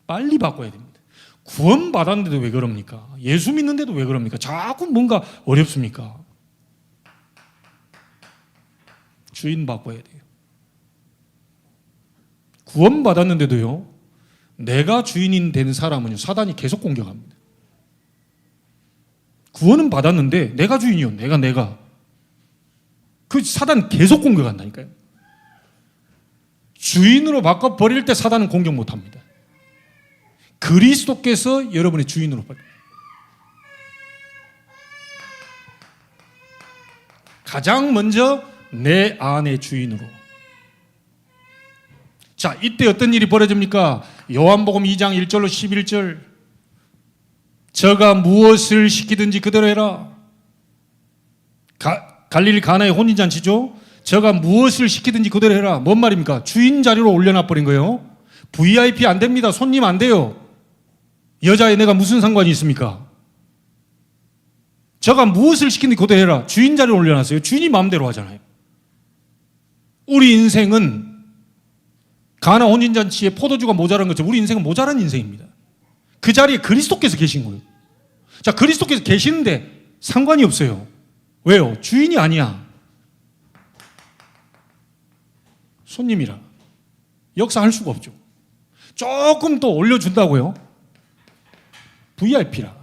빨리 바꿔야 됩니다. 구원받았는데도 왜 그럽니까? 예수 믿는데도 왜 그럽니까? 자꾸 뭔가 어렵습니까? 주인 바꿔야 돼요. 구원받았는데도요, 내가 주인인 된 사람은요, 사단이 계속 공격합니다. 구원은 받았는데 내가 주인이요. 내가. 그 사단 계속 공격한다니까요. 주인으로 바꿔버릴 때 사단은 공격 못합니다. 그리스도께서 여러분의 주인으로 바꿔. 가장 먼저 내 안의 주인으로. 자, 이때 어떤 일이 벌어집니까? 요한복음 2장 1절로 11절. 저가 무엇을 시키든지 그대로 해라. 갈릴리 가나의 혼인잔치죠. 저가 무엇을 시키든지 그대로 해라. 뭔 말입니까? 주인 자리로 올려놔 버린 거예요. VIP 안 됩니다. 손님 안 돼요. 여자에 내가 무슨 상관이 있습니까? 저가 무엇을 시키든지 그대로 해라. 주인 자리로 올려놨어요. 주인이 마음대로 하잖아요. 우리 인생은 가나 혼인잔치에 포도주가 모자란 것처럼 우리 인생은 모자란 인생입니다. 그 자리에 그리스도께서 계신 거예요. 자, 그리스도께서 계시는데 상관이 없어요. 왜요? 주인이 아니야. 손님이라. 역사할 수가 없죠. 조금 더 올려준다고요? VIP라.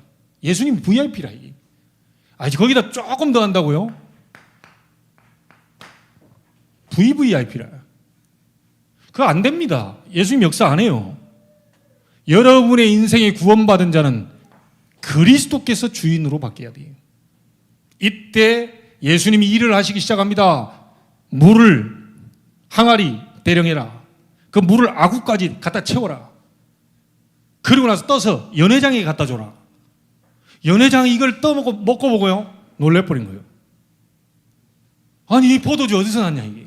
예수님 VIP라. 이게. 거기다 조금 더 한다고요? VVIP라. 그거 안 됩니다. 예수님 역사 안 해요. 여러분의 인생에 구원받은 자는 그리스도께서 주인으로 바뀌어야 돼요. 이때 예수님이 일을 하시기 시작합니다. 물을 항아리 대령해라. 그 물을 아구까지 갖다 채워라. 그리고 나서 떠서 연회장에 갖다 줘라. 연회장이 이걸 먹고 보고요, 놀래버린 거예요. 아니, 이 포도주 어디서 났냐 이게.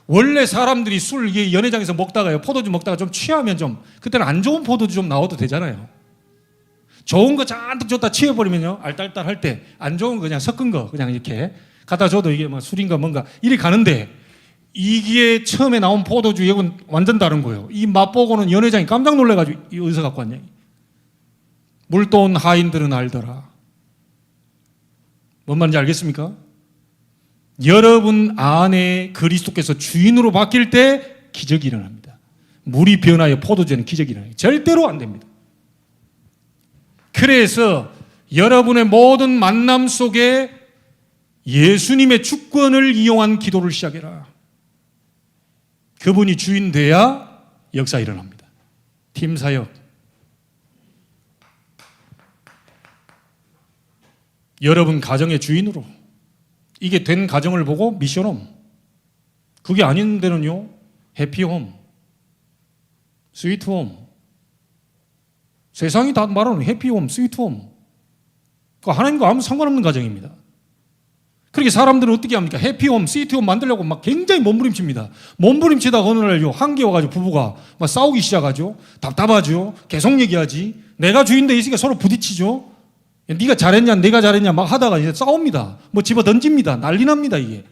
원래 사람들이 술 연회장에서 먹다가요, 포도주 먹다가 좀 취하면 좀 그때는 안 좋은 포도주 좀 나와도 되잖아요. 좋은 거 잔뜩 줬다 취해버리면요, 알딸딸할 때 안 좋은 거 그냥 섞은 거 그냥 이렇게 갖다 줘도 이게 뭐 술인가 뭔가 이리 가는데, 이게 처음에 나온 포도주 이건 완전 다른 거예요. 이 맛보고는 연회장이 깜짝 놀래가지고 이 어디서 갖고 왔냐. 물돈 하인들은 알더라. 뭔 말인지 알겠습니까? 여러분 안에 그리스도께서 주인으로 바뀔 때 기적이 일어납니다. 물이 변하여 포도주는 기적이 일어나요. 절대로 안 됩니다. 그래서 여러분의 모든 만남 속에 예수님의 주권을 이용한 기도를 시작해라. 그분이 주인 돼야 역사 일어납니다. 팀 사역. 여러분 가정의 주인으로. 이게 된 가정을 보고 미션홈. 그게 아닌 데는요, 해피홈, 스위트홈. 세상이 다 말하는 해피홈, 스위트홈. 하나님과 아무 상관없는 가정입니다. 그렇게 사람들은 어떻게 합니까? 해피홈, 스위트홈 만들려고 막 굉장히 몸부림칩니다. 몸부림치다가 어느 날요, 한계 와가지고 부부가 막 싸우기 시작하죠. 답답하죠. 계속 얘기하지. 내가 주인데 있으니까 서로 부딪히죠. 네가 잘했냐, 내가 잘했냐 막 하다가 이제 싸웁니다. 뭐 집어 던집니다. 난리 납니다. 이게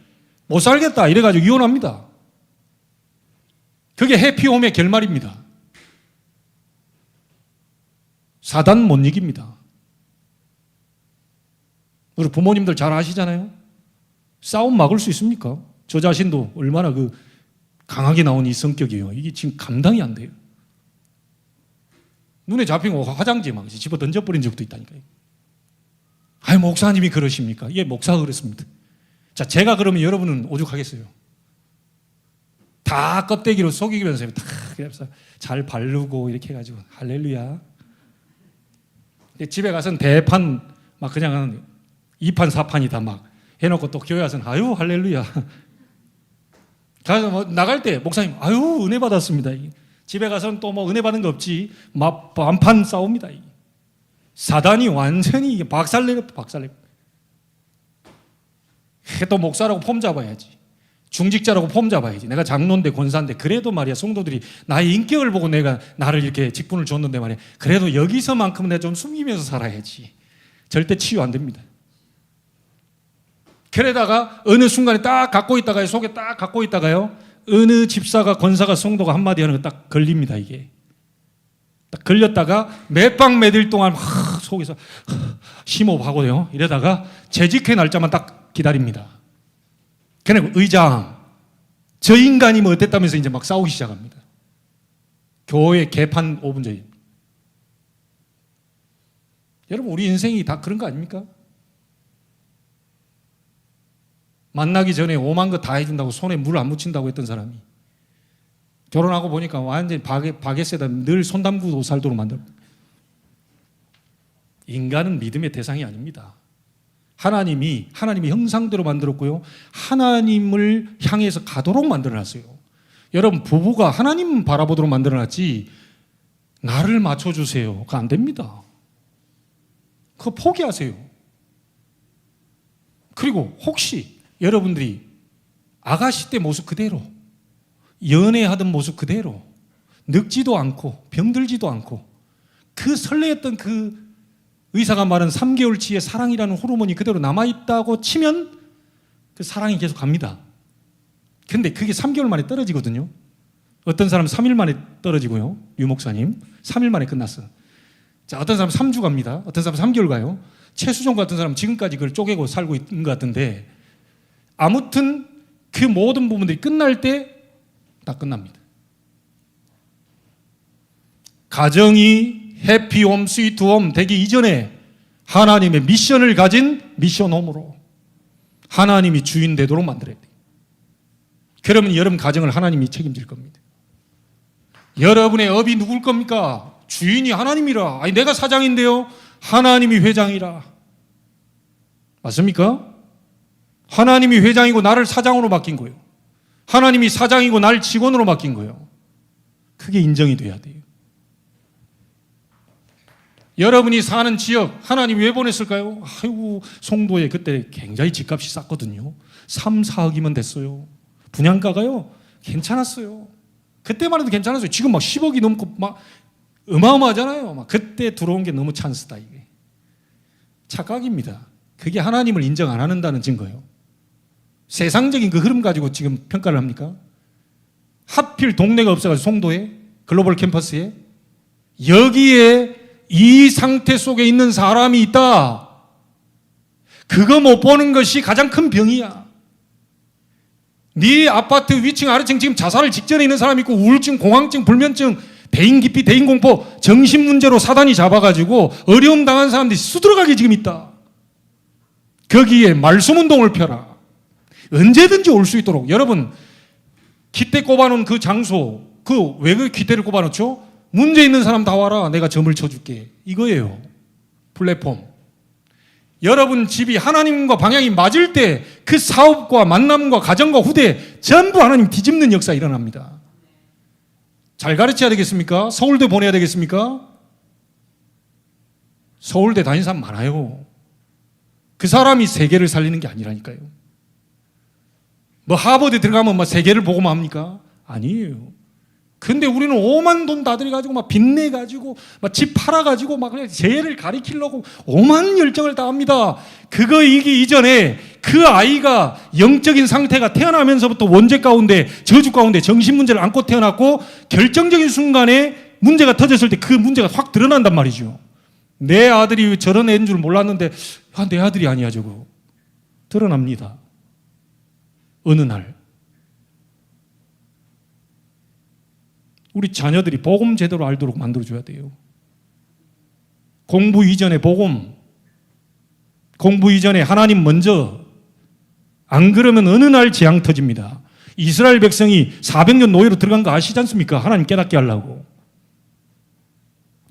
못 살겠다 이래가지고 이혼합니다. 그게 해피홈의 결말입니다. 사단 못 이깁니다. 우리 부모님들 잘 아시잖아요. 싸움 막을 수 있습니까? 저 자신도 얼마나 강하게 나온 이 성격이에요. 이게 지금 감당이 안 돼요. 눈에 잡힌 거 화장지 막 집어 던져버린 적도 있다니까요. 아니, 목사님이 그러십니까? 예, 목사가 그렇습니다. 자, 제가 그러면 여러분은 오죽하겠어요? 다 껍데기로 속이면서 다 그래서 잘 바르고 이렇게 해가지고 할렐루야. 집에 가서는 대판 막 그냥 한 2판 4판이 다 막 해놓고 또 교회 와서는 아유 할렐루야. 가서 뭐 나갈 때 목사님 아유 은혜 받았습니다. 집에 가서는 또 뭐 은혜 받은 거 없지 막 반판 싸웁니다. 사단이 완전히 박살내고 또 목사라고 폼 잡아야지. 중직자라고 폼 잡아야지. 내가 장로인데 권사인데 그래도 말이야 성도들이 나의 인격을 보고 내가 나를 이렇게 직분을 줬는데 말이야 그래도 여기서만큼은 내가 좀 숨기면서 살아야지. 절대 치유 안 됩니다. 그러다가 어느 순간에 딱 갖고 있다가요, 속에 딱 갖고 있다가요, 어느 집사가 권사가 성도가 한마디 하는 거 딱 걸립니다. 이게 딱 걸렸다가 몇 방 매들 동안 막 속에서 심호흡하고요 이러다가 재직회 날짜만 딱 기다립니다. 그냥 의장 저 인간이 뭐 어땠다면서 이제 막 싸우기 시작합니다. 교회 개판 5분 전에. 여러분 우리 인생이 다 그런 거 아닙니까? 만나기 전에 오만 거 다 해준다고 손에 물 안 묻힌다고 했던 사람이 결혼하고 보니까 완전히 바게스에다 늘 손 담그고 살도록 만들어. 인간은 믿음의 대상이 아닙니다. 하나님이 형상대로 만들었고요. 하나님을 향해서 가도록 만들어놨어요. 여러분 부부가 하나님 바라보도록 만들어놨지 나를 맞춰주세요. 그거 안 됩니다. 그거 포기하세요. 그리고 혹시 여러분들이 아가씨 때 모습 그대로 연애하던 모습 그대로 늙지도 않고 병들지도 않고 그 설레었던 그 의사가 말한 3개월치의 사랑이라는 호르몬이 그대로 남아있다고 치면 그 사랑이 계속 갑니다. 근데 그게 3개월 만에 떨어지거든요. 어떤 사람은 3일 만에 떨어지고요. 유 목사님 3일 만에 끝났어. 자, 어떤 사람은 3주 갑니다. 어떤 사람은 3개월 가요. 최수종 같은 사람은 지금까지 그걸 쪼개고 살고 있는 것 같은데 아무튼 그 모든 부분들이 끝날 때 다 끝납니다. 가정이 해피홈, 스위트홈 되기 이전에 하나님의 미션을 가진 미션홈으로 하나님이 주인 되도록 만들어야 돼요. 그러면 여러분 가정을 하나님이 책임질 겁니다. 여러분의 업이 누굴 겁니까? 주인이 하나님이라. 아니 내가 사장인데요. 하나님이 회장이라. 맞습니까? 하나님이 회장이고 나를 사장으로 맡긴 거예요. 하나님이 사장이고 나를 직원으로 맡긴 거예요. 그게 인정이 돼야 돼요. 여러분이 사는 지역 하나님 왜 보냈을까요? 아이고 송도에 그때 굉장히 집값이 쌌거든요. 3, 4억이면 됐어요. 분양가가요 괜찮았어요. 그때만 해도 괜찮았어요. 지금 막 10억이 넘고 막 어마어마하잖아요. 막 그때 들어온 게 너무 찬스다 이게. 착각입니다. 그게 하나님을 인정 안 한다는 증거예요. 세상적인 그 흐름 가지고 지금 평가를 합니까? 하필 동네가 없어가지고 송도에 글로벌 캠퍼스에 여기에 이 상태 속에 있는 사람이 있다. 그거 못 보는 것이 가장 큰 병이야. 네 아파트 위층 아래층 지금 자살을 직전에 있는 사람이 있고 우울증, 공황증, 불면증, 대인기피, 대인공포, 정신문제로 사단이 잡아가지고 어려움 당한 사람들이 수두룩하게 지금 있다. 거기에 말씀운동을 펴라. 언제든지 올 수 있도록. 여러분 깃대 꼽아놓은 그 장소 왜 그 깃대를 꼽아놓죠? 문제 있는 사람 다 와라. 내가 점을 쳐줄게. 이거예요. 플랫폼. 여러분 집이 하나님과 방향이 맞을 때 그 사업과 만남과 가정과 후대 전부 하나님 뒤집는 역사 일어납니다. 잘 가르쳐야 되겠습니까? 서울대 보내야 되겠습니까? 서울대 다닌 사람 많아요. 그 사람이 세계를 살리는 게 아니라니까요. 뭐 하버드 들어가면 뭐 세계를 보고만 합니까? 아니에요. 근데 우리는 오만 돈 다 들여가지고 막 빚내가지고 막 집 팔아가지고 막 그냥 재를 가리키려고 오만 열정을 다 합니다. 그거 이기 이전에 그 아이가 영적인 상태가 태어나면서부터 원죄 가운데 저주 가운데 정신문제를 안고 태어났고 결정적인 순간에 문제가 터졌을 때 그 문제가 확 드러난단 말이죠. 내 아들이 저런 애인 줄 몰랐는데 내 아들이 아니야 저거. 드러납니다. 어느 날 우리 자녀들이 복음 제대로 알도록 만들어줘야 돼요. 공부 이전에 복음, 공부 이전에 하나님 먼저. 안 그러면 어느 날 재앙 터집니다. 이스라엘 백성이 400년 노예로 들어간 거 아시지 않습니까? 하나님 깨닫게 하려고.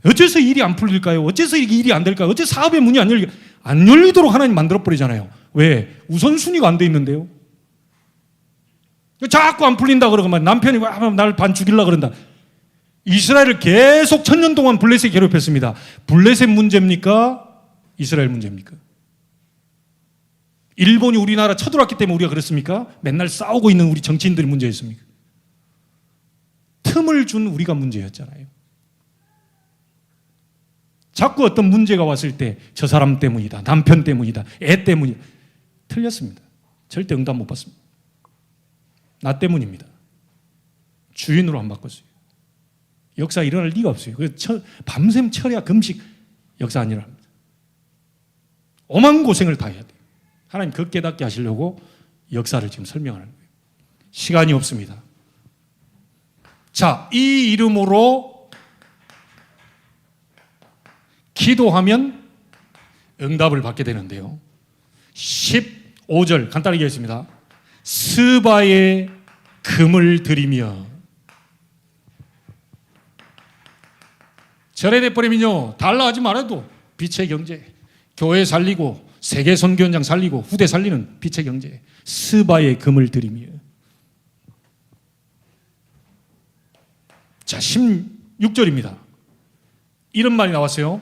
어째서 일이 안 풀릴까요? 어째서 이게 일이 안 될까요? 어째서 사업의 문이 안 열리도록 하나님 만들어버리잖아요. 왜? 우선순위가 안 돼 있는데요. 자꾸 안 풀린다 그러고 남편이 나를 반 죽이려고 그런다. 이스라엘을 계속 1000년 동안 블레셋이 괴롭혔습니다. 블레셋 문제입니까? 이스라엘 문제입니까? 일본이 우리나라 쳐들어왔기 때문에 우리가 그렇습니까? 맨날 싸우고 있는 우리 정치인들이 문제였습니까? 틈을 준 우리가 문제였잖아요. 자꾸 어떤 문제가 왔을 때 저 사람 때문이다, 남편 때문이다, 애 때문이다. 틀렸습니다. 절대 응답 못 받습니다. 나 때문입니다. 주인으로 안 바꿨어요. 역사 일어날 리가 없어요. 밤샘 철야 금식 역사 안 일어납니다. 오만 고생을 다 해야 돼요. 하나님 그 깨닫게 하시려고 역사를 지금 설명하는 거예요. 시간이 없습니다. 자, 이 이름으로 기도하면 응답을 받게 되는데요. 15절 간단하게 하겠습니다. 스바의 금을 드리며. 절에 돼버리면요, 달라 하지 말아도 빛의 경제, 교회 살리고 세계 선교 현장 살리고 후대 살리는 빛의 경제, 스바의 금을 드리며. 자, 16절입니다. 이런 말이 나왔어요.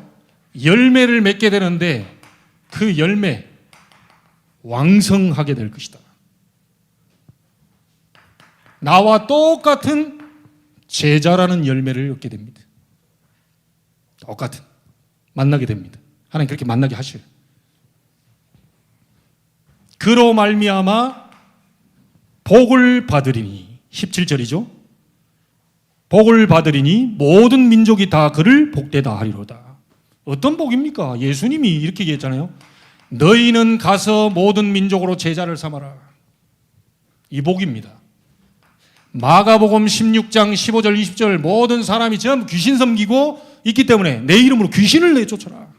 열매를 맺게 되는데 그 열매 왕성하게 될 것이다. 나와 똑같은 제자라는 열매를 얻게 됩니다. 똑같은 만나게 됩니다. 하나님 그렇게 만나게 하셔요. 그로 말미암아 복을 받으리니, 17절이죠. 복을 받으리니 모든 민족이 다 그를 복되다 하리로다. 어떤 복입니까? 예수님이 이렇게 얘기했잖아요. 너희는 가서 모든 민족으로 제자를 삼아라. 이 복입니다. 마가복음 16장 15절 20절 모든 사람이 전부 귀신 섬기고 있기 때문에 내 이름으로 귀신을 내쫓아라.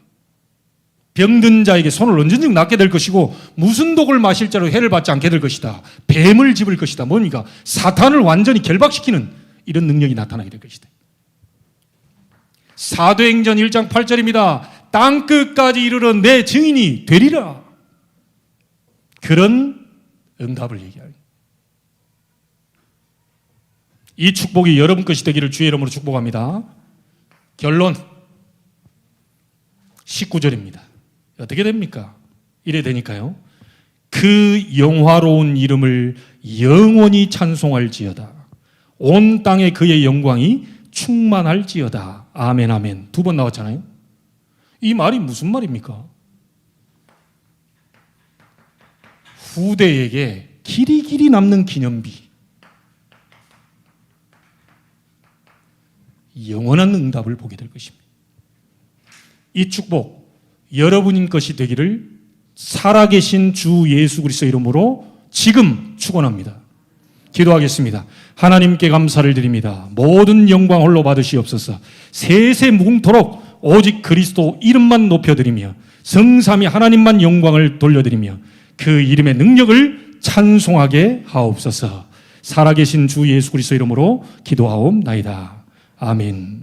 병든 자에게 손을 언제든지 낫게 될 것이고 무슨 독을 마실 자로 해를 받지 않게 될 것이다. 뱀을 집을 것이다. 뭡니까? 사탄을 완전히 결박시키는 이런 능력이 나타나게 될 것이다. 사도행전 1장 8절입니다. 땅끝까지 이르러 내 증인이 되리라. 그런 응답을 얘기해요. 이 축복이 여러분 것이 되기를 주의 이름으로 축복합니다. 결론 19절입니다. 어떻게 됩니까? 이래 되니까요. 그 영화로운 이름을 영원히 찬송할지어다. 온 땅에 그의 영광이 충만할지어다. 아멘 아멘. 2번 나왔잖아요. 이 말이 무슨 말입니까? 후대에게 길이 남는 기념비, 영원한 응답을 보게 될 것입니다. 이 축복 여러분인 것이 되기를 살아계신 주 예수 그리스도 이름으로 지금 축원합니다. 기도하겠습니다. 하나님께 감사를 드립니다. 모든 영광 홀로 받으시옵소서. 세세 무궁토록 오직 그리스도 이름만 높여드리며 성삼위 하나님만 영광을 돌려드리며 그 이름의 능력을 찬송하게 하옵소서. 살아계신 주 예수 그리스도 이름으로 기도하옵나이다. 아멘.